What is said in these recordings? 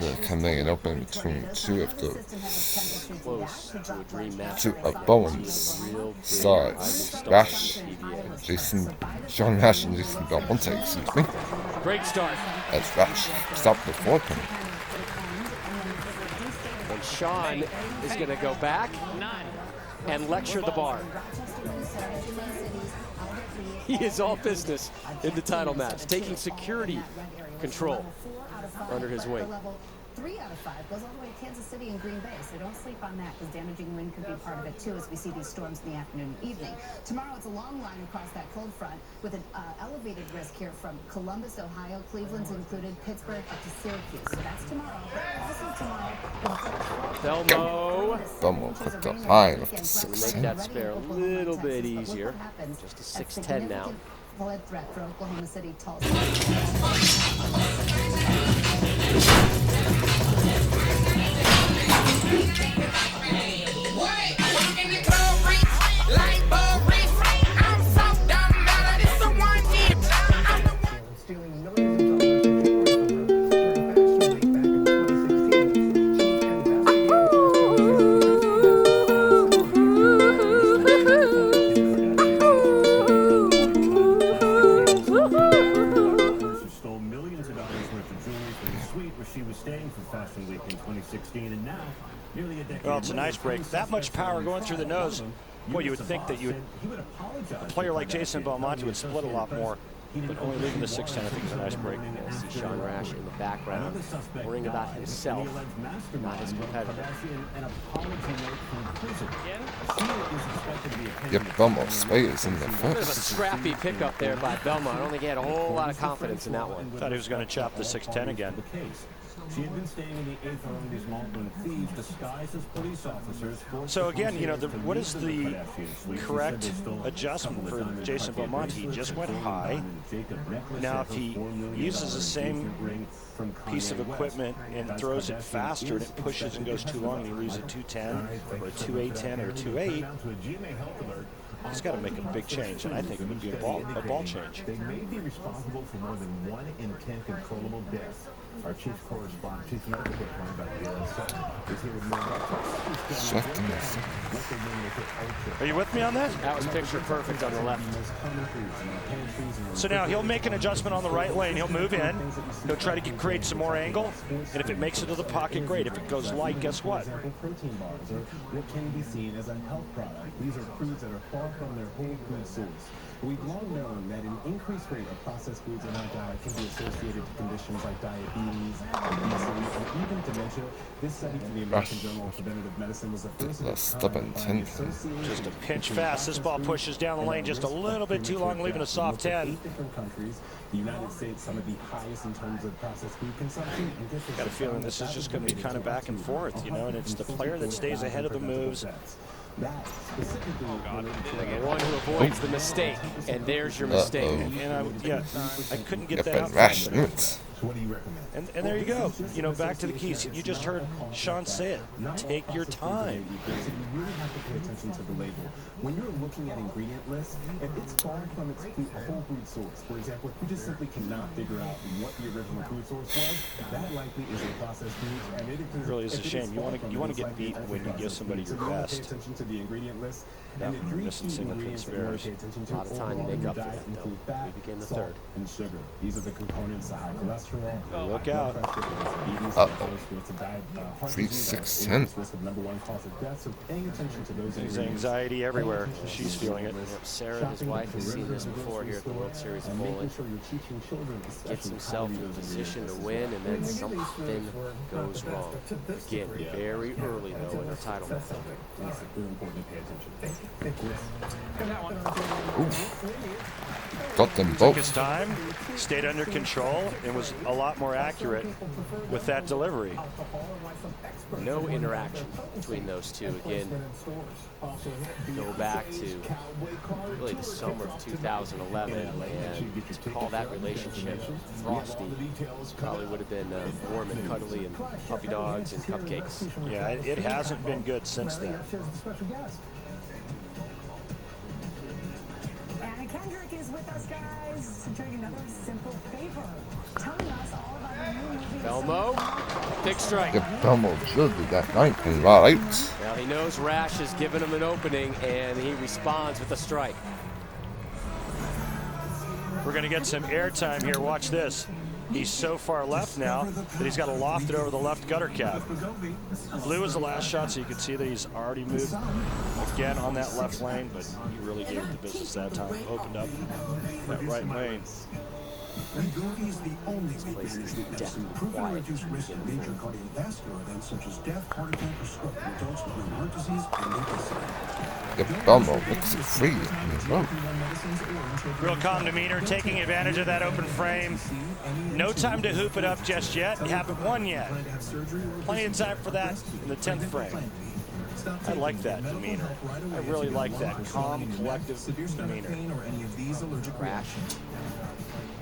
the Chameleon Open between two of Bowen's stars, Rash, Sean Rash and Jason Belmonte, excuse me. Great start. As Rash stopped the foreplay. And Sean is going to go back and lecture the bar. He is all business in the title match, taking security control under his wing. 3 out of 5 goes all the way to Kansas City and Green Bay, so don't sleep on that, because damaging wind could be part of it too as we see these storms in the afternoon and evening. Tomorrow it's a long line across that cold front with an elevated risk here from Columbus, Ohio, Cleveland's included, Pittsburgh up to Syracuse. So that's tomorrow. But also tomorrow. Belmo clipped up high off the 6'10". Make that spare a little bit easier. Just a 6'10" now. Flood threat for Oklahoma City, Tulsa. Well, it's a nice break. That much power going through the nose. Boy, you would think that a player like Jason Belmonte would split a lot more, but only leaving the 6'10", I think is a nice break. You'll see Sean Rash in the background, worrying about himself, not his competitor. Yep, Belmo Spades in the A bit of a first. scrappy pickup there by Belmont. I don't think he had a whole lot of confidence in that one. Thought he was going to chop the 6'10" again. She had been staying in the 8th arrondissement when thieves disguised as police officers. So again, you know, what is the correct adjustment for Jason Belmonte? He just went high. Now, if he uses the same piece of equipment and throws it faster and it pushes and goes too long, and he leaves a 210 or a 2.810 or a 2.8, he's got to make a big change, and I think it would be a ball change. They may be responsible for more than 1 in 10 controllable deaths. Our chief correspondent, Chief Medical Correspondent, is here with more. Are you with me on that? That was picture perfect on the left. So now he'll make an adjustment on the right lane. He'll move in. He'll try to create some more angle. And if it makes it to the pocket, great. If it goes light, guess what? Protein bars are what can be seen as a health product. These are foods that are far from their whole food source. We've long known that an increased rate of processed foods in our diet can be associated with conditions like diabetes, obesity, or even dementia. This study from the American Journal of Preventive Medicine was the first of its kind. Just a pinch fast. This ball pushes down the lane just a little bit too long, leaving a soft 10. Different countries, the United States, some of the highest in terms of processed food consumption. Got a feeling this is just going to be kind of back and forth, you know, and it's the player that stays ahead of the moves. The one who avoids the mistake, and there's your mistake. And I couldn't get that out. Rash, What do you recommend? And there you go. You know, back to the keys. You just heard Sean say it. Take your time. You really have to pay attention to the label. When you're looking at ingredient lists, if it's far from its whole food source, for example, if you just simply cannot figure out what the original food source was, that likely is a processed food. And it really is a shame. You want to get beat when you give somebody your best. Pay attention to the ingredient list. Yeah, missing Singleton spares. A lot of time to make up for that, though. We begin the third. And sugar. These are the components of high cholesterol. Look out. 3-6-10. There's anxiety everywhere. She's feeling it. Sarah, his wife, has seen this before here at the World Series of Bowling. Gets himself in position to win, and then something goes wrong. Again, very early, though, in her title match. It's really important to pay attention. Got them Took both. his time, stayed under control, and was a lot more accurate with that delivery. No interaction between those two. Again, go back to really the summer of 2011, and to call that relationship frosty probably would have been warm and cuddly and puppy dogs and cupcakes. Yeah, it hasn't been good since then. Anna Kendrick is with us, guys, doing another simple favor, telling us all about the new movie. Belmo Big strike. The Belmonte did that night and right. Now he knows Rash has given him an opening, and he responds with a strike. We're going to get some airtime here. Watch this. He's so far left now that he's got to loft it over the left gutter cap. Blue was the last shot, so you can see that he's already moved again on that left lane, but he really gave it the business that time. Opened up that right lane. Wegovy is the only place is deathly proven to quiet. reduce risk of major cardiovascular events such as death, heart attack, or stroke in adults with known heart disease and obesity. The Belmonte makes it free in the road. Real calm demeanor, taking advantage of that open frame. No time to hoop it up just yet. You haven't won yet. Plenty of time for that in the 10th frame. I like that demeanor. I really like that calm, collective demeanor. Rash.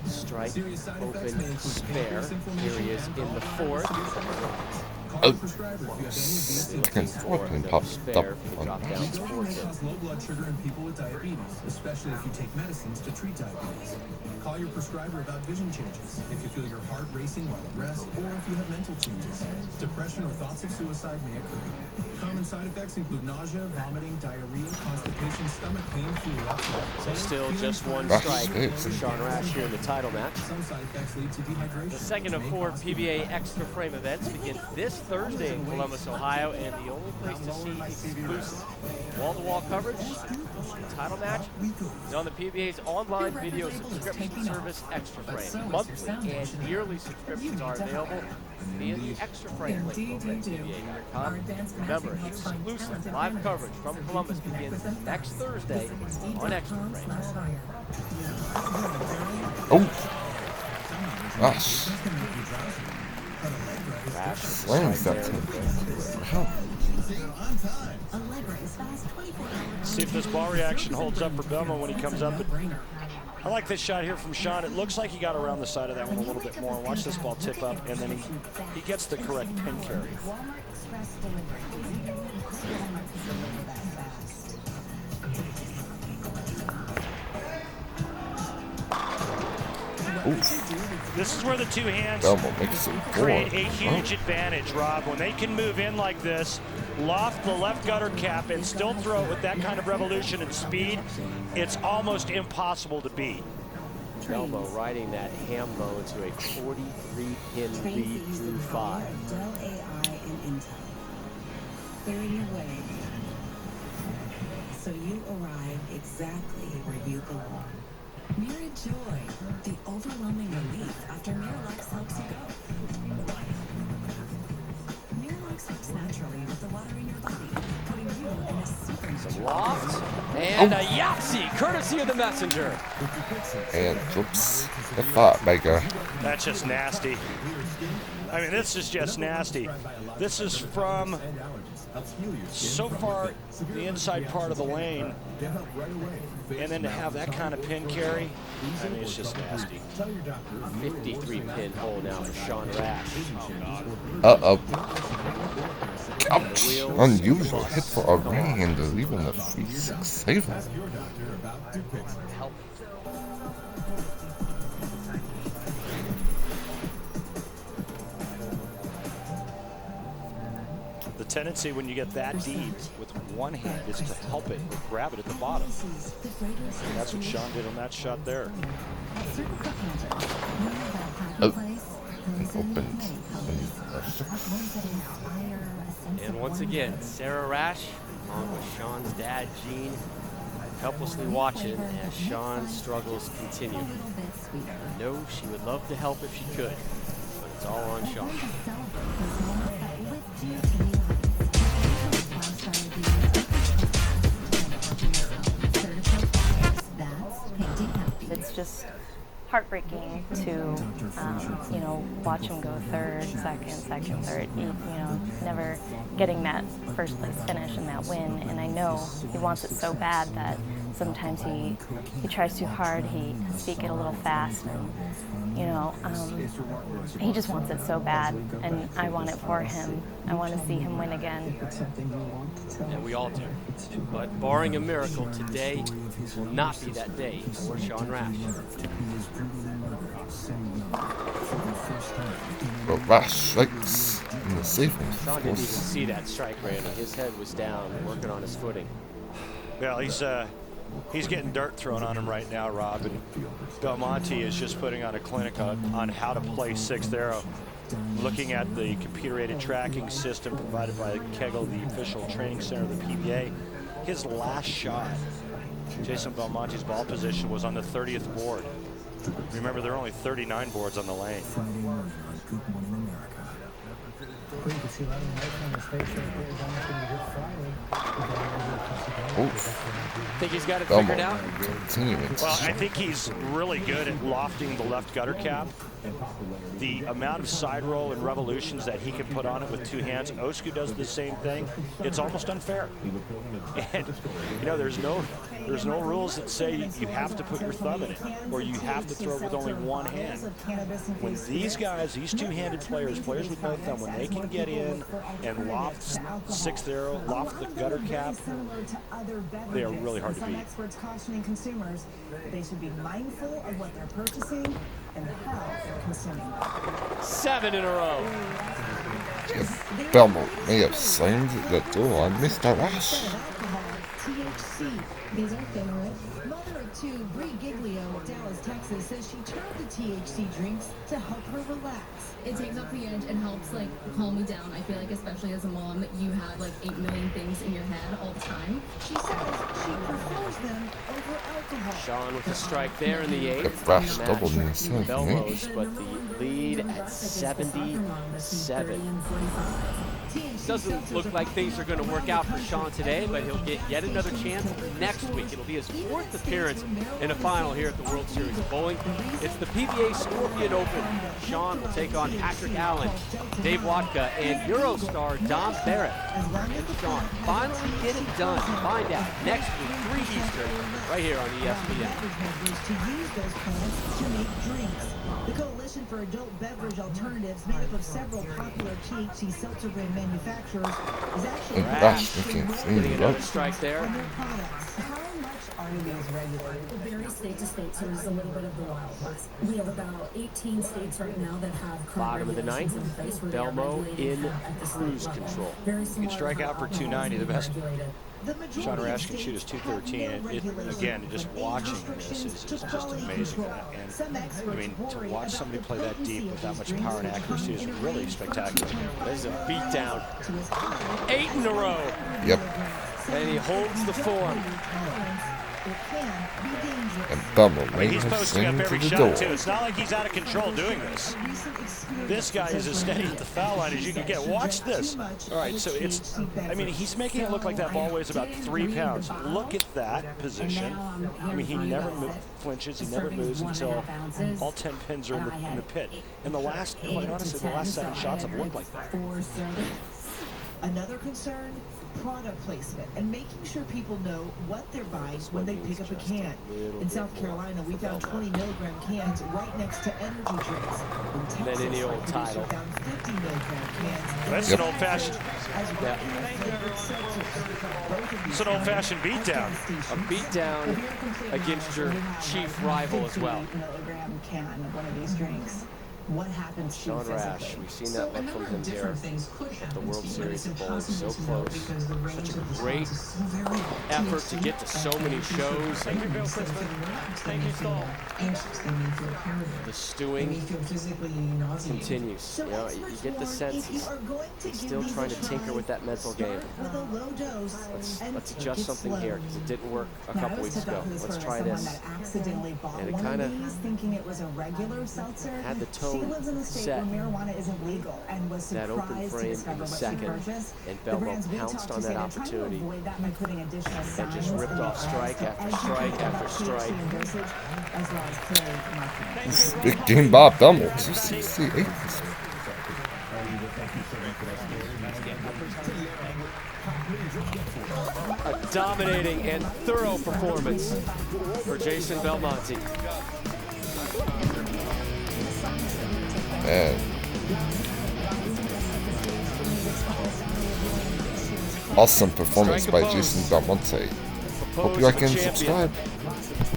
Strike, open, spare. Here he is in the fourth. Second fourth and pops up on Drop down to fourth. Cause low blood sugar in people with diabetes, especially if you take medicines to treat diabetes. Call your prescriber about vision changes, if you feel your heart racing while at rest, or if you have mental changes. Depression or thoughts of suicide may occur. Common side effects include nausea, vomiting, diarrhea, constipation, stomach pain, flu, So still just one Rash strike saves. for Sean Rash here in the title match. Some side effects lead to dehydration. The second of 4 PBA Extra Frame events begin this Thursday in Columbus, Ohio, and the only place to see exclusive wall-to-wall coverage, the title match, is on the PBA's online video subscription service Extra Frame. Monthly and yearly subscriptions are available via the Extra Frame link over at PBA.com. Remember, exclusive live coverage from Columbus begins next Thursday on Extra Frame. Oh! Rash. Rash Flames that thing. Wow. See if this ball reaction holds up for Belmo when he comes up. I like this shot here from Sean. It looks like he got around the side of that one a little bit more. Watch this ball tip up, and then he gets the correct pin carry. Oof. This is where the two hands Belmonte makes it create four. a huge advantage, Rob. When they can move in like this, loft the left gutter cap, and still throw it with that kind of revolution and speed, it's almost impossible to beat. Belmo riding that ham bow to a 43-pin lead through 5. Dell AI and Intel. Clearing your way. So you arrive exactly where you belong. Mirror joy, the overwhelming relief after Miralax helps you go. Miralax works naturally with the water in your body, putting you in a super Some loft and a Yahtzee, courtesy of the messenger. And oops. The thought maker. That's just nasty. I mean, this is just nasty. This is from so far the inside part of the lane, and then to have that kind of pin carry, I mean, it's just nasty. 53-pin hole now for Sean Rash. Uh-oh. Ouch. Unusual hit for a ring and leaving a 3-6 saver. The tendency when you get that deep with one hand is to help it, grab it at the bottom. And that's what Sean did on that shot there. Opened. And once again, Sarah Rash, along with Sean's dad, Gene, helplessly watching as Sean's struggles continue. I know she would love to help if she could, but it's all on Sean. It's just heartbreaking to, you know, watch him go third, second, third, you know, never getting that first place finish and that win. And I know he wants it so bad that sometimes he tries too hard, he speaks it a little fast, and, you know, he just wants it so bad, and I want it for him. I want to see him win again. And we all do. But barring a miracle, today will not be that day for Sean Rash. But Rash strikes. in the safe one, Sean of didn't even course. see that strike, Randy. His head was down, working on his footing. Well, he's getting dirt thrown on him right now, Rob. And Belmonte is just putting on a clinic on how to play sixth arrow. Looking at the computer-aided tracking system provided by Kegel, the official training center of the PBA, his last shot, Jason Belmonte's ball position, was on the 30th board. Remember, there are only 39 boards on the lane. Think he's got it figured out? Well, I think he's really good at lofting the left gutter cap. The amount of side roll and revolutions that he can put on it with two hands. Osku does the same thing. It's almost unfair. And you know, there's no rules that say you have to put your thumb in it or you have to throw it with only one hand. When these guys, these two-handed players with no thumb, when they can get in and loft sixth arrow, loft the gutter cap, they are really hard to beat. Experts cautioning consumers they should be mindful of what they're purchasing and how they're consuming. 7 in a row. Belmont may have slammed the door on Mr. Rash. THC. These are favorite. Mother of two, Bree Giglio of Dallas, Texas, says she turned to THC drinks to help her relax. It takes off the edge and helps like calm me down. I feel like especially as a mom, you have like 8 million things in your head all the time. She says she prefers them over alcohol. Sean with a strike there in the 8th. The Rash doubled in the 7th. Bellows, but the lead at 77. Doesn't look like things are going to work out for Sean today, but he'll get yet another chance next week. It'll be his 4th appearance in a final here at the World Series of Bowling. It's the PBA Chameleon Open. Sean will take on Patrick Allen, Dave Watka, and Eurostar Dom Barrett. And Sean finally get it done. Find out next week, 3 Eastern, right here on ESPN. To use those plants to make drinks. The Coalition for Adult Beverage Alternatives, made up of several popular THC seltzer brand manufacturers, is actually getting another strike there. How much are these regulated? It varies state to state, so there's a little bit of the Wild West. We have about 18 states right now that have Bottom of the 9th, Belmo in cruise control. You can strike out for 290, the best. Sean Rash can shoot his 213, and again, just watching this is just amazing. And I mean, to watch somebody play that deep with that much power and accuracy is really spectacular. There's a beatdown. 8 in a row. Yep. And he holds the form. And Belmont may He's have posting up slammed every to the shot, door. too. It's not like he's out of control doing this. This guy is as steady at the foul line as you can get. Watch this. All right, so it's, I mean, he's making it look like that ball weighs about 3 pounds. Look at that position. I mean, he never flinches. He never moves until all 10 pins are in the pit. And the last, quite honestly, the last 7 shots have looked like that. Another concern, product placement and making sure people know what they're buying when they pick up a can. In South Carolina, we found 20 milligram cans right next to energy drinks. In Texas, then any old our producer title. found 50 milligram cans. That's an old-fashioned. Yeah. It's an old-fashioned beatdown. A beatdown against your chief rival as well. Milligram can of one of these drinks. What happens to Sean Rash, we've seen that look from him here at the World Series of Bowling. So close. Such a great effort to get to so many shows. Thank you, Bill Christmas. Thank you, Stahl. The stewing continues. You know, you get the sense he's still trying to tinker with that mental game. Let's adjust something here because it didn't work a couple weeks ago. Let's try this. And it kind of had the tone set. That open frame in the second, and Belmo pounced on that opportunity and just ripped off strike after strike after strike. This is big game by Belmont, 268. A dominating and thorough performance for Jason Belmonte. Man. Awesome performance by Jason Belmonte. Hope you like and subscribe.